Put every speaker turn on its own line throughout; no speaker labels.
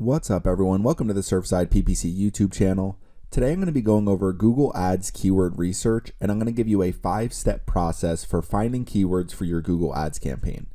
What's up, everyone? Welcome to the Surfside PPC YouTube channel. Today I'm going to be going over Google Ads keyword research, and I'm going to give you a 5-step process for finding keywords for your Google Ads campaign.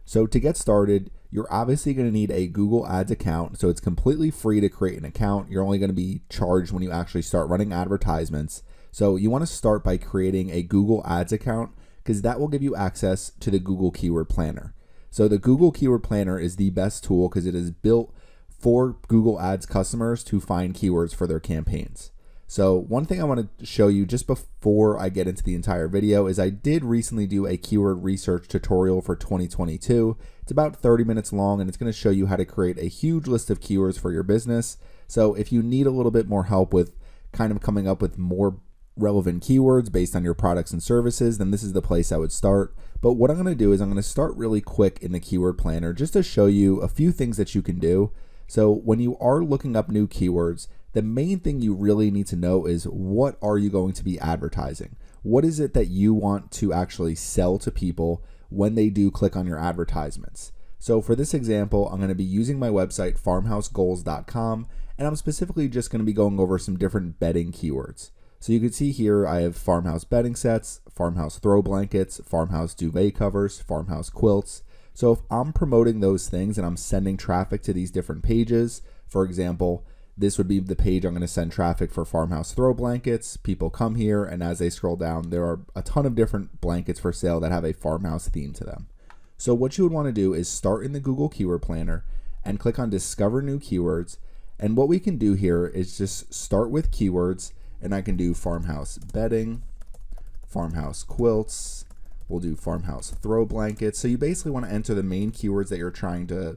So to get started, you're obviously going to need a Google Ads account. So it's completely free to create an account. You're only going to be charged when you actually start running advertisements. So you want to start by creating a Google Ads account because that will give you access to the Google Keyword Planner. So the Google Keyword Planner is the best tool because it is built for Google Ads customers to find keywords for their campaigns. So one thing I want to show you just before I get into the entire video is I did recently do a keyword research tutorial for 2022. It's about 30 minutes long and it's going to show you how to create a huge list of keywords for your business. So if you need a little bit more help with kind of coming up with more relevant keywords based on your products and services, then this is the place I would start. But what I'm going to do is I'm going to start really quick in the keyword planner just to show you a few things that you can do. So when you are looking up new keywords, the main thing you really need to know is what are you going to be advertising? What is it that you want to actually sell to people when they do click on your advertisements? So for this example, I'm going to be using my website farmhousegoals.com, and I'm specifically just going to be going over some different bedding keywords. So you can see here I have farmhouse bedding sets, farmhouse throw blankets, farmhouse duvet covers, farmhouse quilts. So if I'm promoting those things and I'm sending traffic to these different pages, for example, this would be the page I'm going to send traffic for farmhouse throw blankets. People come here, and as they scroll down, there are a ton of different blankets for sale that have a farmhouse theme to them. So what you would want to do is start in the Google Keyword Planner and click on Discover New Keywords. And what we can do here is just start with keywords, and I can do farmhouse bedding, farmhouse quilts. We'll do farmhouse throw blankets. So you basically want to enter the main keywords that you're trying to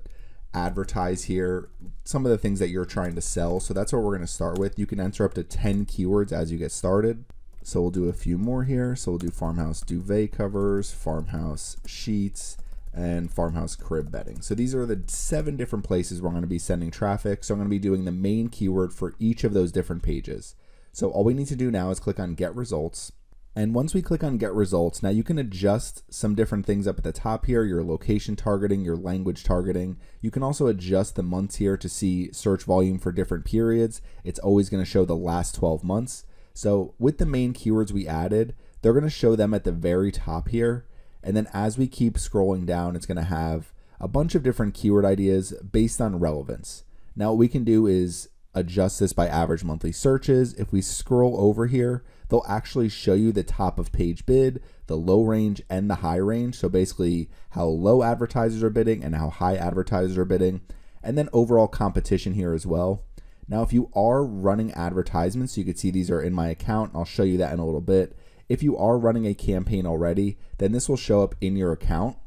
advertise here, some of the things that you're trying to sell. So that's what we're going to start with. You can enter up to 10 keywords as you get started. So we'll do a few more here. So we'll do farmhouse duvet covers, farmhouse sheets, and farmhouse crib bedding. So these are the 7 different places where I'm going to be sending traffic. So I'm going to be doing the main keyword for each of those different pages. So all we need to do now is click on Get Results. And once we click on Get Results, now you can adjust some different things up at the top here, your location targeting, your language targeting. You can also adjust the months here to see search volume for different periods. It's always going to show the last 12 months. So with the main keywords we added, they're going to show them at the very top here. And then as we keep scrolling down, it's going to have a bunch of different keyword ideas based on relevance. Now what we can do is adjust this by average monthly searches. If we scroll over here, they'll actually show you the top of page bid, the low range and the high range. So basically how low advertisers are bidding and how high advertisers are bidding, and then overall competition here as well. Now, if you are running advertisements, you can see these are in my account. I'll show you that in a little bit. If you are running a campaign already, then this will show up in your account.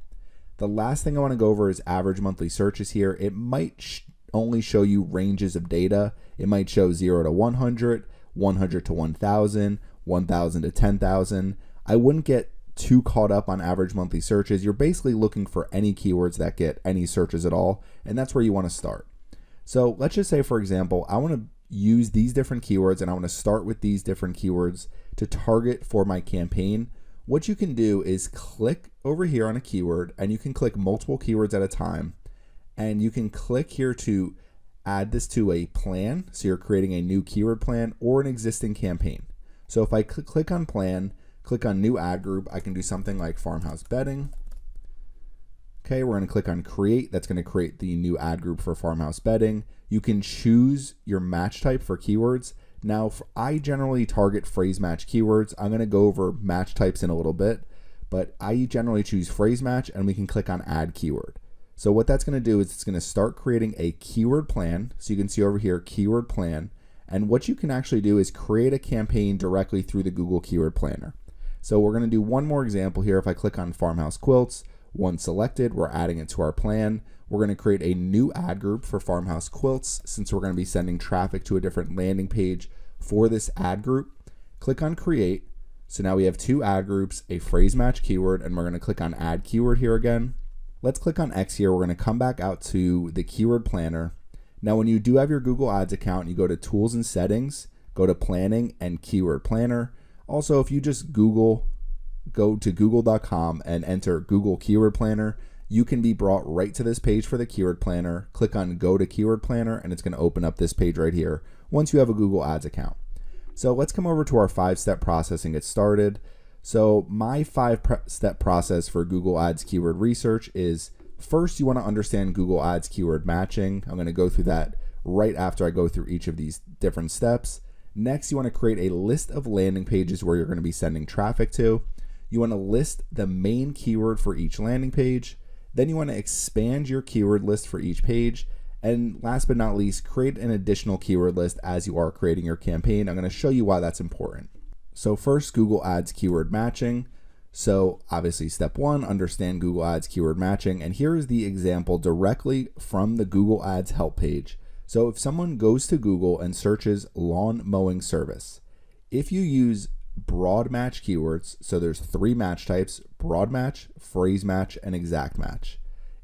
The last thing I want to go over is average monthly searches here. It might only show you ranges of data. It might show 0 to 100, 100 to 1,000, 1,000 to 10,000. I wouldn't get too caught up on average monthly searches. You're basically looking for any keywords that get any searches at all, and that's where you want to start. So let's just say, for example, I want to use these different keywords and I want to start with these different keywords to target for my campaign. What you can do is click over here on a keyword, and you can click multiple keywords at a time, and you can click here to add this to a plan. So you're creating a new keyword plan or an existing campaign. So if I click on plan, click on new ad group, I can do something like farmhouse bedding. Okay, we're going to click on create. That's going to create the new ad group for farmhouse bedding. You can choose your match type for keywords. Now, I generally target phrase match keywords. I'm going to go over match types in a little bit, but I generally choose phrase match, and we can click on add keyword. So what that's going to do is it's going to start creating a keyword plan. So you can see over here, keyword plan. And what you can actually do is create a campaign directly through the Google Keyword Planner. So we're going to do one more example here. If I click on farmhouse quilts, one selected, we're adding it to our plan. We're going to create a new ad group for farmhouse quilts since we're going to be sending traffic to a different landing page for this ad group. Click on create. So now we have 2 ad groups, a phrase match keyword, and we're going to click on add keyword here again. Let's click on X here. We're going to come back out to the keyword planner. Now, when you do have your Google Ads account, you go to tools and settings, go to planning and keyword planner. Also, if you just go to google.com and enter Google Keyword Planner, you can be brought right to this page for the keyword planner. Click on Go to Keyword Planner, and it's going to open up this page right here once you have a Google Ads account. So let's come over to our 5-step process and get started. So my 5-step process for Google Ads keyword research is, first, you want to understand Google Ads keyword matching. I'm going to go through that right after I go through each of these different steps. Next, you want to create a list of landing pages where you're going to be sending traffic to. You want to list the main keyword for each landing page. Then you want to expand your keyword list for each page. And last but not least, create an additional keyword list as you are creating your campaign. I'm going to show you why that's important. So first, Google Ads keyword matching. So obviously step 1, understand Google Ads keyword matching. And here is the example directly from the Google Ads help page. So if someone goes to Google and searches lawn mowing service, if you use broad match keywords, so there's 3 match types: broad match, phrase match, and exact match.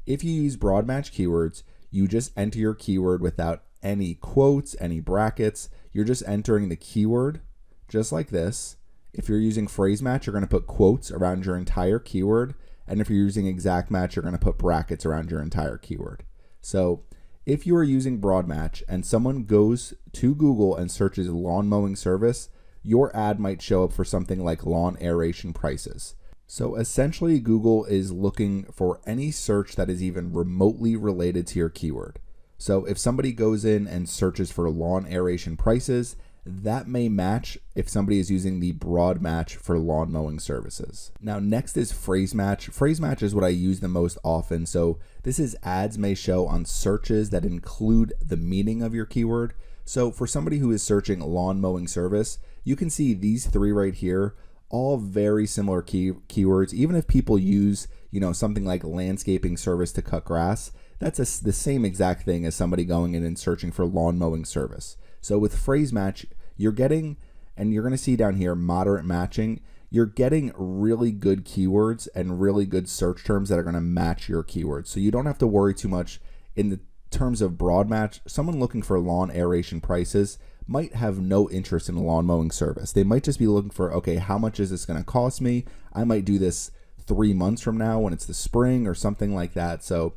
If you use broad match keywords, you just enter your keyword without any quotes, any brackets. You're just entering the keyword just like this. If you're using phrase match, you're going to put quotes around your entire keyword. And if you're using exact match, you're going to put brackets around your entire keyword. So if you are using broad match and someone goes to Google and searches lawn mowing service, your ad might show up for something like lawn aeration prices. So essentially, Google is looking for any search that is even remotely related to your keyword. So if somebody goes in and searches for lawn aeration prices, that may match if somebody is using the broad match for lawn mowing services. Now, next is phrase match. Phrase match is what I use the most often. So this is ads may show on searches that include the meaning of your keyword. So for somebody who is searching lawn mowing service, you can see these 3 right here, all very similar keywords. Even if people use, something like landscaping service to cut grass, that's the same exact thing as somebody going in and searching for lawn mowing service. So with phrase match, you're getting, and you're going to see down here, moderate matching, you're getting really good keywords and really good search terms that are going to match your keywords. So you don't have to worry too much in the terms of broad match. Someone looking for lawn aeration prices might have no interest in a lawn mowing service. They might just be looking for, okay, how much is this going to cost me? I might do this 3 months from now when it's the spring or something like that. So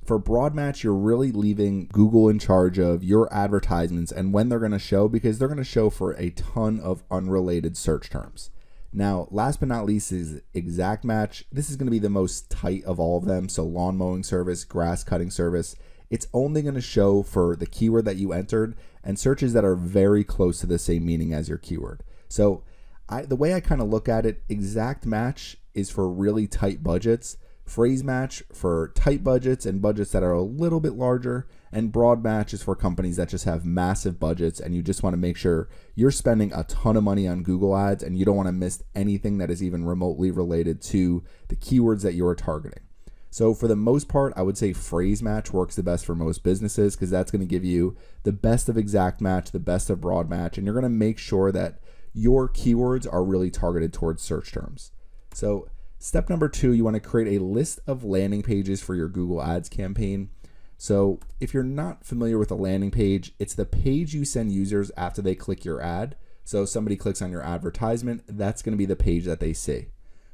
for broad match, you're really leaving Google in charge of your advertisements and when they're going to show, because they're going to show for a ton of unrelated search terms. Now, last but not least is exact match. This is going to be the most tight of all of them. So lawn mowing service, grass cutting service, it's only going to show for the keyword that you entered and searches that are very close to the same meaning as your keyword. So the way I kind of look at it, exact match is for really tight budgets, phrase match for tight budgets and budgets that are a little bit larger, and broad match is for companies that just have massive budgets and you just want to make sure you're spending a ton of money on Google Ads and you don't want to miss anything that is even remotely related to the keywords that you're targeting. So for the most part, I would say phrase match works the best for most businesses because that's going to give you the best of exact match, the best of broad match, and you're going to make sure that your keywords are really targeted towards search terms. So step number 2, you want to create a list of landing pages for your Google Ads campaign. So if you're not familiar with a landing page, it's the page you send users after they click your ad. So if somebody clicks on your advertisement, that's going to be the page that they see.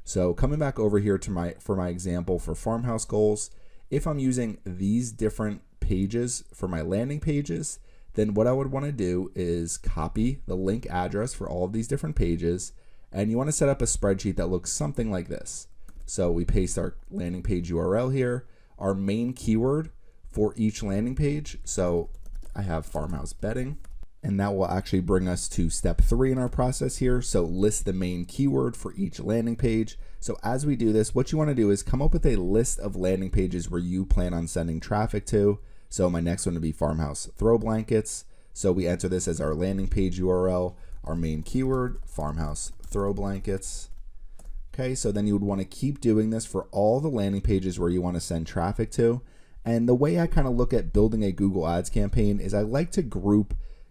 So coming back over here to for my example for farmhouse goals, if I'm using these different pages for my landing pages, then what I would want to do is copy the link address for all of these different pages, and you want to set up a spreadsheet that looks something like this. So we paste our landing page URL here, our main keyword for each landing page. So I have farmhouse bedding, and that will actually bring us to step 3 in our process here. So list the main keyword for each landing page. So as we do this, what you want to do is come up with a list of landing pages where you plan on sending traffic to. So my next one would be farmhouse throw blankets. So we enter this as our landing page URL, our main keyword, farmhouse throw blankets. Okay, so then you would want to keep doing this for all the landing pages where you want to send traffic to. And the way I kind of look at building a Google Ads campaign is I like to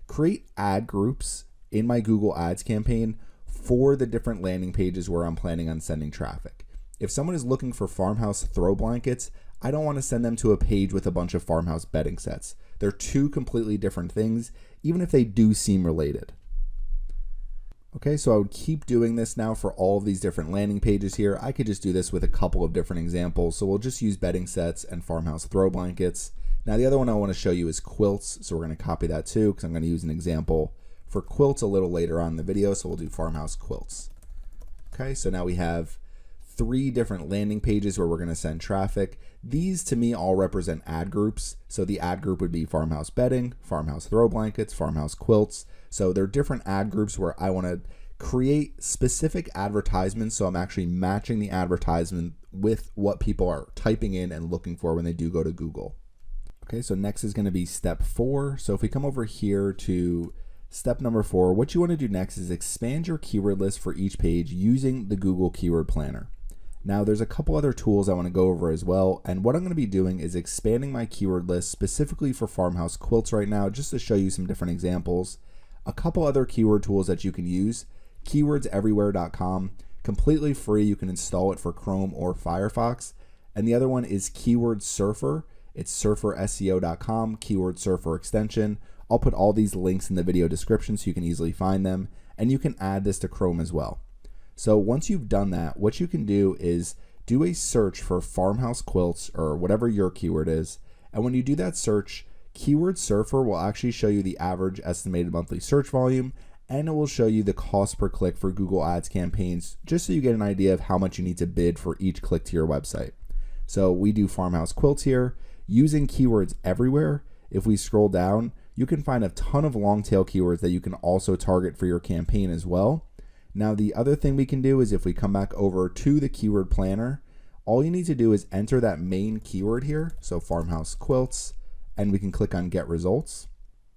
create ad groups in my Google Ads campaign for the different landing pages where I'm planning on sending traffic. If someone is looking for farmhouse throw blankets, I don't want to send them to a page with a bunch of farmhouse bedding sets. They're 2 completely different things, even if they do seem related. Okay, so I would keep doing this now for all of these different landing pages here. I could just do this with a couple of different examples. So we'll just use bedding sets and farmhouse throw blankets. Now the other one I want to show you is quilts. So we're going to copy that too, because I'm going to use an example for quilts a little later on in the video. So we'll do farmhouse quilts. Okay, so now we have 3 different landing pages where we're going to send traffic. These to me all represent ad groups. So the ad group would be farmhouse bedding, farmhouse throw blankets, farmhouse quilts. So they're different ad groups where I want to create specific advertisements. So I'm actually matching the advertisement with what people are typing in and looking for when they do go to Google. Okay, so next is going to be step 4. So if we come over here to step number 4, what you want to do next is expand your keyword list for each page using the Google Keyword Planner. Now there's a couple other tools I want to go over as well, and what I'm going to be doing is expanding my keyword list specifically for farmhouse quilts right now, just to show you some different examples. A couple other keyword tools that you can use, keywordseverywhere.com, completely free. You can install it for Chrome or Firefox. And the other one is Keyword Surfer. It's surferseo.com, Keyword Surfer extension. I'll put all these links in the video description so you can easily find them. And you can add this to Chrome as well. So once you've done that, what you can do is do a search for farmhouse quilts or whatever your keyword is. And when you do that search, Keyword Surfer will actually show you the average estimated monthly search volume, and it will show you the cost per click for Google Ads campaigns, just so you get an idea of how much you need to bid for each click to your website. So we do farmhouse quilts here using keywords everywhere. If we scroll down, you can find a ton of long tail keywords that you can also target for your campaign as well. Now the other thing we can do is if we come back over to the keyword planner, all you need to do is enter that main keyword here, so farmhouse quilts, and we can click on get results.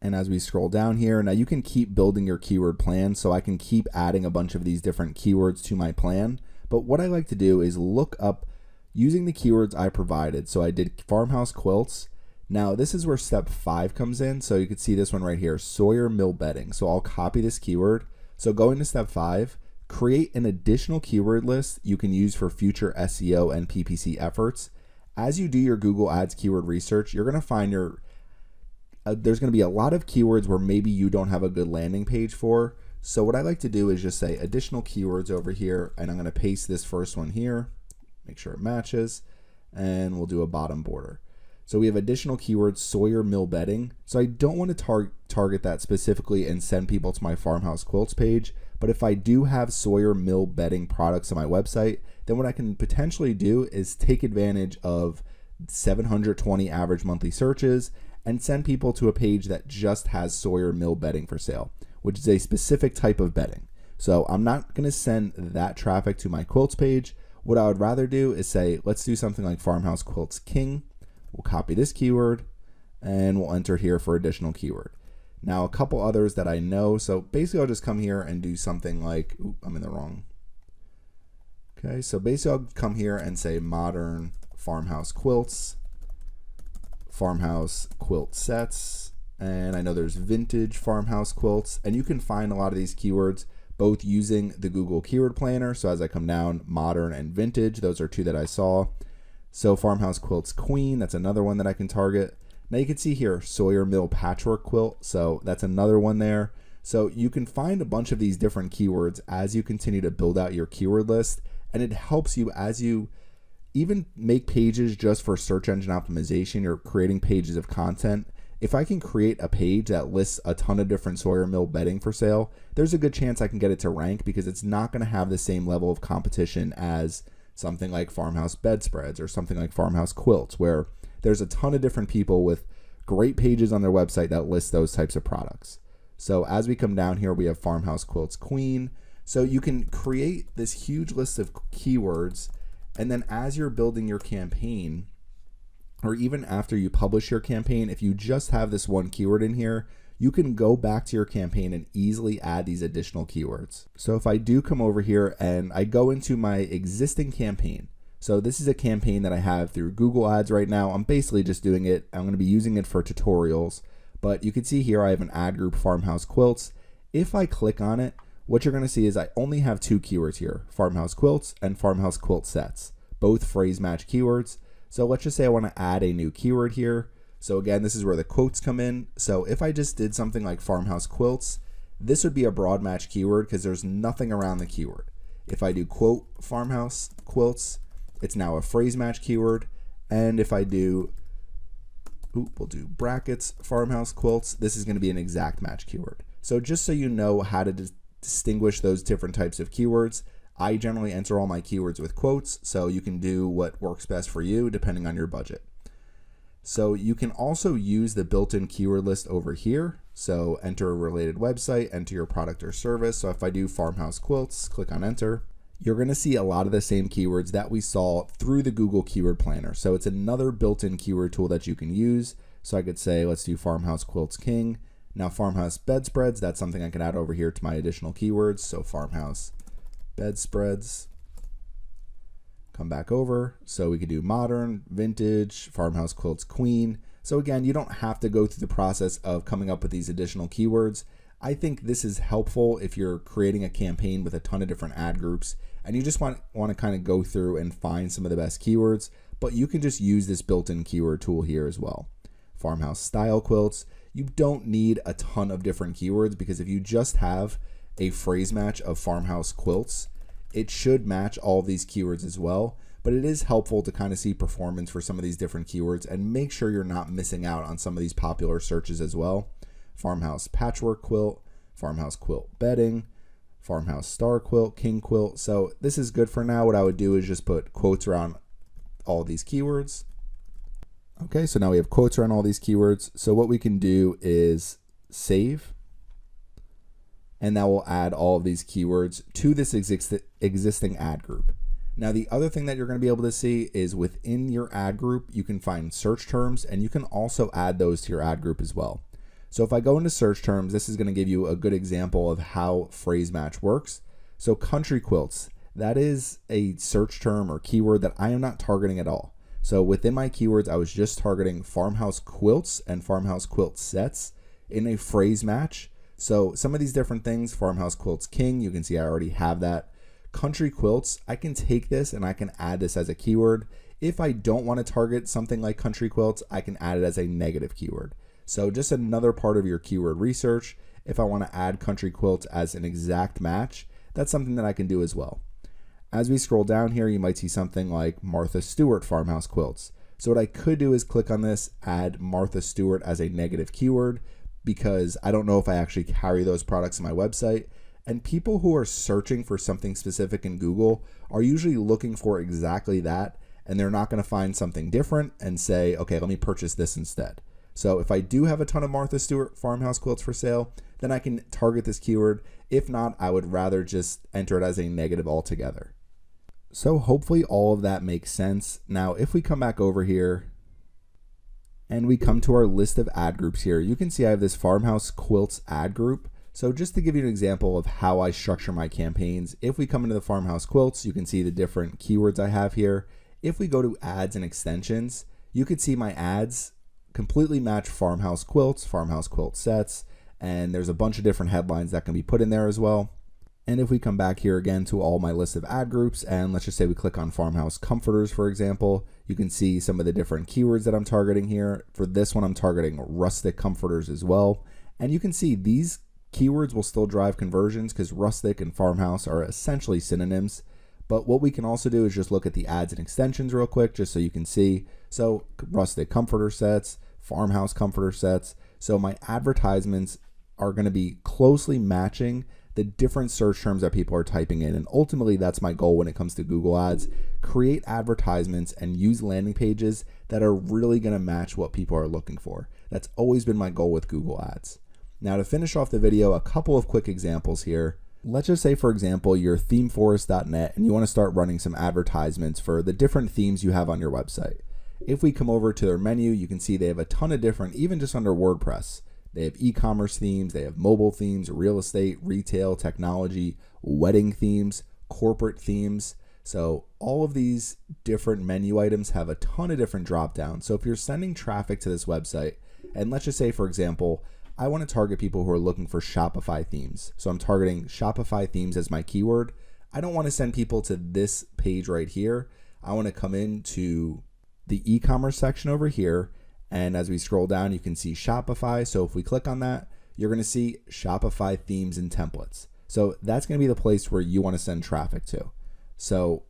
And as we scroll down here, now you can keep building your keyword plan, so I can keep adding a bunch of these different keywords to my plan. But what I like to do is look up using the keywords I provided. So I did farmhouse quilts. Now this is where step 5 comes in. So you can see this one right here, Sawyer mill bedding. So I'll copy this keyword. So going to step 5, create an additional keyword list you can use for future SEO and PPC efforts. As you do your Google Ads keyword research, you're going to find there's going to be a lot of keywords where maybe you don't have a good landing page for. So what I like to do is just say additional keywords over here, and I'm going to paste this first one here, make sure it matches, and we'll do a bottom border. So we have additional keywords, Sawyer mill bedding. So I don't want to target that specifically and send people to my farmhouse quilts page. But if I do have Sawyer mill bedding products on my website, then what I can potentially do is take advantage of 720 average monthly searches and send people to a page that just has Sawyer mill bedding for sale, which is a specific type of bedding. So I'm not going to send that traffic to my quilts page. What I would rather do is say, let's do something like farmhouse quilts king. We'll copy this keyword and we'll enter here for additional keyword. Now a couple others that I know. So basically I'll just come here and do something like, I'm in the wrong. Okay, so basically I'll come here and say modern farmhouse quilts, farmhouse quilt sets, and I know there's vintage farmhouse quilts, and you can find a lot of these keywords both using the Google Keyword Planner. So as I come down, modern and vintage, those are 2 that I saw. So farmhouse quilts queen, that's another one that I can target. Now you can see here, Sawyer mill patchwork quilt, so that's another one there. So you can find a bunch of these different keywords as you continue to build out your keyword list, and it helps you as you even make pages just for search engine optimization. You're creating pages of content. If I can create a page that lists a ton of different Sawyer mill bedding for sale, there's a good chance I can get it to rank because it's not going to have the same level of competition as something like farmhouse bedspreads or something like farmhouse quilts, where there's a ton of different people with great pages on their website that list those types of products. So as we come down here, we have farmhouse quilts queen. So you can create this huge list of keywords, and then as you're building your campaign, or even after you publish your campaign, if you just have this one keyword in here, you can go back to your campaign and easily add these additional keywords. So if I do come over here and I go into my existing campaign, so this is a campaign that I have through Google Ads right now. I'm basically just doing it. I'm going to be using it for tutorials, but you can see here I have an ad group farmhouse quilts. If I click on it, what you're going to see is I only have 2 keywords here, farmhouse quilts and farmhouse quilt sets, both phrase match keywords. So let's just say I want to add a new keyword here. So again, this is where the quotes come in. So if I just did something like farmhouse quilts, this would be a broad match keyword because there's nothing around the keyword. If I do quote farmhouse quilts, it's now a phrase match keyword. And if I do, we'll do brackets farmhouse quilts, this is going to be an exact match keyword. So just so you know how to distinguish those different types of keywords, I generally enter all my keywords with quotes, so you can do what works best for you depending on your budget. So you can also use the built-in keyword list over here. So enter a related website, enter your product or service. So if I do farmhouse quilts, click on enter, you're going to see a lot of the same keywords that we saw through the Google Keyword Planner. So it's another built-in keyword tool that you can use. So I could say, let's do farmhouse quilts king. Now farmhouse bedspreads, that's something I can add over here to my additional keywords. So farmhouse bedspreads. Come back over. So we could do modern, vintage, farmhouse quilts queen. So again, you don't have to go through the process of coming up with these additional keywords. I think this is helpful if you're creating a campaign with a ton of different ad groups and you just want to kind of go through and find some of the best keywords, but you can just use this built-in keyword tool here as well. Farmhouse style quilts, you don't need a ton of different keywords because if you just have a phrase match of farmhouse quilts, it should match all of these keywords as well, but it is helpful to kind of see performance for some of these different keywords and make sure you're not missing out on some of these popular searches as well. Farmhouse patchwork quilt, farmhouse quilt bedding, farmhouse star quilt, king quilt. So this is good for now. What I would do is just put quotes around all these keywords. Okay, so now we have quotes around all these keywords. So what we can do is save, and that will add all of these keywords to this existing ad group. Now, the other thing that you're going to be able to see is within your ad group, you can find search terms, and you can also add those to your ad group as well. So if I go into search terms, this is going to give you a good example of how phrase match works. So country quilts, that is a search term or keyword that I am not targeting at all. So within my keywords, I was just targeting farmhouse quilts and farmhouse quilt sets in a phrase match. So some of these different things, farmhouse quilts king, you can see I already have that. Country quilts, I can take this and I can add this as a keyword. If I don't want to target something like country quilts, I can add it as a negative keyword. So just another part of your keyword research. If I want to add country quilts as an exact match, that's something that I can do as well. As we scroll down here, you might see something like Martha Stewart farmhouse quilts. So what I could do is click on this, add Martha Stewart as a negative keyword, because I don't know if I actually carry those products on my website. And people who are searching for something specific in Google are usually looking for exactly that, and they're not going to find something different and say, okay, let me purchase this instead. So if I do have a ton of Martha Stewart farmhouse quilts for sale, then I can target this keyword. If not, I would rather just enter it as a negative altogether. So hopefully all of that makes sense. Now, if we come back over here and we come to our list of ad groups here, you can see I have this farmhouse quilts ad group. So just to give you an example of how I structure my campaigns, if we come into the farmhouse quilts, you can see the different keywords I have here. If we go to ads and extensions, you can see my ads completely match farmhouse quilts, farmhouse quilt sets, and there's a bunch of different headlines that can be put in there as well. And if we come back here again to all my list of ad groups, and let's just say we click on farmhouse comforters, for example, you can see some of the different keywords that I'm targeting here. For this one, I'm targeting rustic comforters as well. And you can see these keywords will still drive conversions because rustic and farmhouse are essentially synonyms. But what we can also do is just look at the ads and extensions real quick, just so you can see. So rustic comforter sets, farmhouse comforter sets. So my advertisements are going to be closely matching the different search terms that people are typing in. And ultimately, that's my goal when it comes to Google Ads. Create advertisements and use landing pages that are really going to match what people are looking for. That's always been my goal with Google Ads. Now, to finish off the video, a couple of quick examples here. Let's just say, for example, you're themeforest.net and you want to start running some advertisements for the different themes you have on your website. If we come over to their menu, you can see they have a ton of different, even just under WordPress. They have e-commerce themes, they have mobile themes, real estate, retail, technology, wedding themes, corporate themes. So all of these different menu items have a ton of different drop downs. So if you're sending traffic to this website, and let's just say, for example, I want to target people who are looking for Shopify themes. So I'm targeting Shopify themes as my keyword. I don't want to send people to this page right here. I want to come into the e-commerce section over here. And as we scroll down, you can see Shopify. So if we click on that, you're going to see Shopify themes and templates. So that's going to be the place where you want to send traffic to. So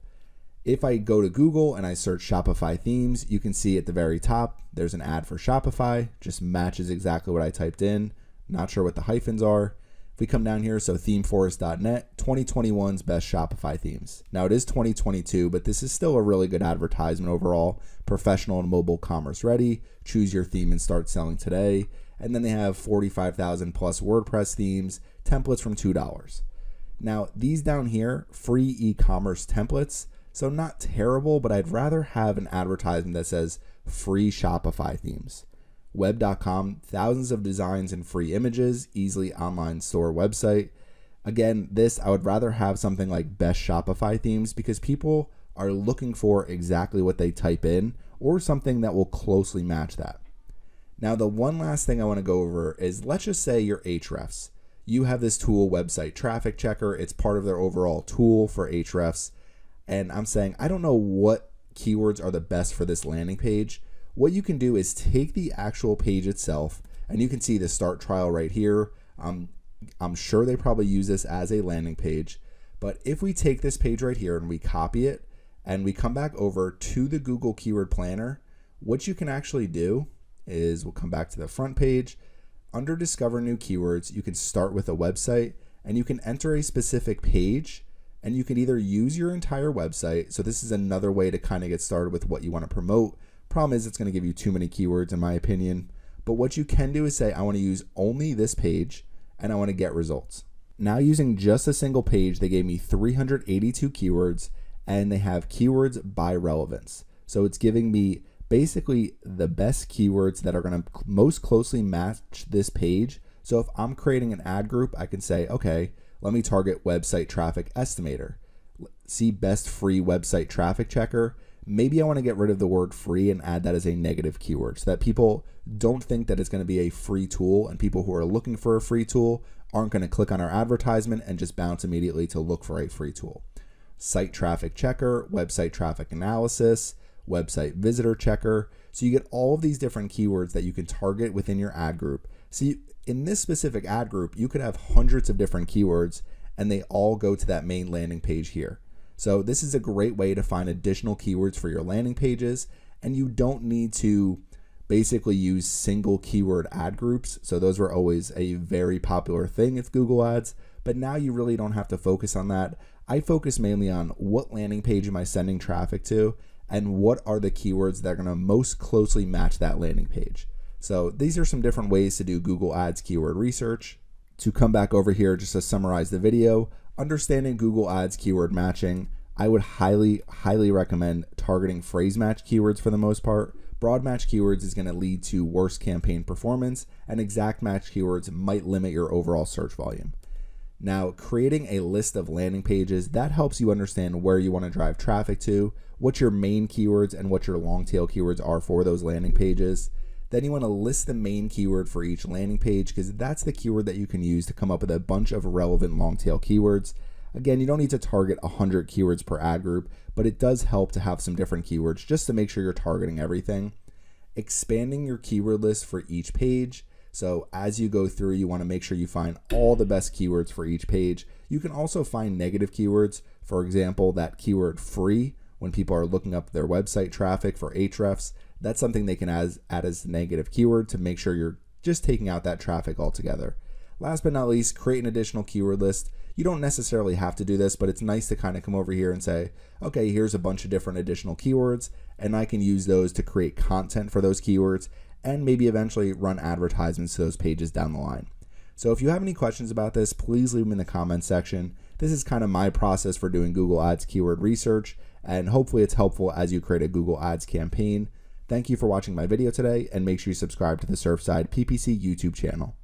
if I go to Google and I search Shopify themes, you can see at the very top, there's an ad for Shopify, just matches exactly what I typed in. Not sure what the hyphens are. If we come down here, so themeforest.net, 2021's best Shopify themes. Now it is 2022, but this is still a really good advertisement overall. Professional and mobile commerce ready. Choose your theme and start selling today. And then they have 45,000 plus WordPress themes, templates from $2. Now these down here, free e-commerce templates. So not terrible, but I'd rather have an advertisement that says free Shopify themes. Web.com, thousands of designs and free images, easily online store website. Again, this, I would rather have something like best Shopify themes because people are looking for exactly what they type in or something that will closely match that. Now, the one last thing I want to go over is, let's just say you're Ahrefs. You have this tool, Website Traffic Checker. It's part of their overall tool for Ahrefs. And I'm saying, I don't know what keywords are the best for this landing page. What you can do is take the actual page itself, and you can see the start trial right here. I'm sure they probably use this as a landing page, but if we take this page right here and we copy it and we come back over to the Google Keyword Planner, what you can actually do is, we'll come back to the front page. Under Discover New Keywords, you can start with a website and you can enter a specific page, and you can either use your entire website. So this is another way to kind of get started with what you want to promote. Problem is, it's going to give you too many keywords in my opinion. But what you can do is say, I want to use only this page and I want to get results. Now using just a single page, they gave me 382 keywords and they have keywords by relevance. So it's giving me basically the best keywords that are going to most closely match this page. So if I'm creating an ad group, I can say, okay, let me target website traffic estimator. See best free website traffic checker. Maybe I want to get rid of the word free and add that as a negative keyword so that people don't think that it's going to be a free tool, and people who are looking for a free tool aren't going to click on our advertisement and just bounce immediately to look for a free tool. Site traffic checker, website traffic analysis, website visitor checker. So you get all of these different keywords that you can target within your ad group. So in this specific ad group, you could have hundreds of different keywords and they all go to that main landing page here. So this is a great way to find additional keywords for your landing pages, and you don't need to basically use single keyword ad groups. So those were always a very popular thing with Google Ads, but now you really don't have to focus on that. I focus mainly on what landing page am I sending traffic to and what are the keywords that are going to most closely match that landing page. So these are some different ways to do Google Ads keyword research. To come back over here just to summarize the video, understanding Google Ads keyword matching, I would highly recommend targeting phrase match keywords for the most part. Broad match keywords is going to lead to worse campaign performance, and exact match keywords might limit your overall search volume. Now, creating a list of landing pages, that helps you understand where you want to drive traffic to, what your main keywords and what your long tail keywords are for those landing pages. Then you want to list the main keyword for each landing page because that's the keyword that you can use to come up with a bunch of relevant long tail keywords. Again, you don't need to target 100 keywords per ad group, but it does help to have some different keywords just to make sure you're targeting everything. Expanding your keyword list for each page. So as you go through, you want to make sure you find all the best keywords for each page. You can also find negative keywords. For example, that keyword free, when people are looking up their website traffic for Ahrefs, that's something they can add as a negative keyword to make sure you're just taking out that traffic altogether. Last but not least, create an additional keyword list. You don't necessarily have to do this, but it's nice to kind of come over here and say, okay, here's a bunch of different additional keywords, and I can use those to create content for those keywords and maybe eventually run advertisements to those pages down the line. So if you have any questions about this, please leave them in the comments section. This is kind of my process for doing Google Ads keyword research, and hopefully it's helpful as you create a Google Ads campaign. Thank you for watching my video today, and make sure you subscribe to the Surfside PPC YouTube channel.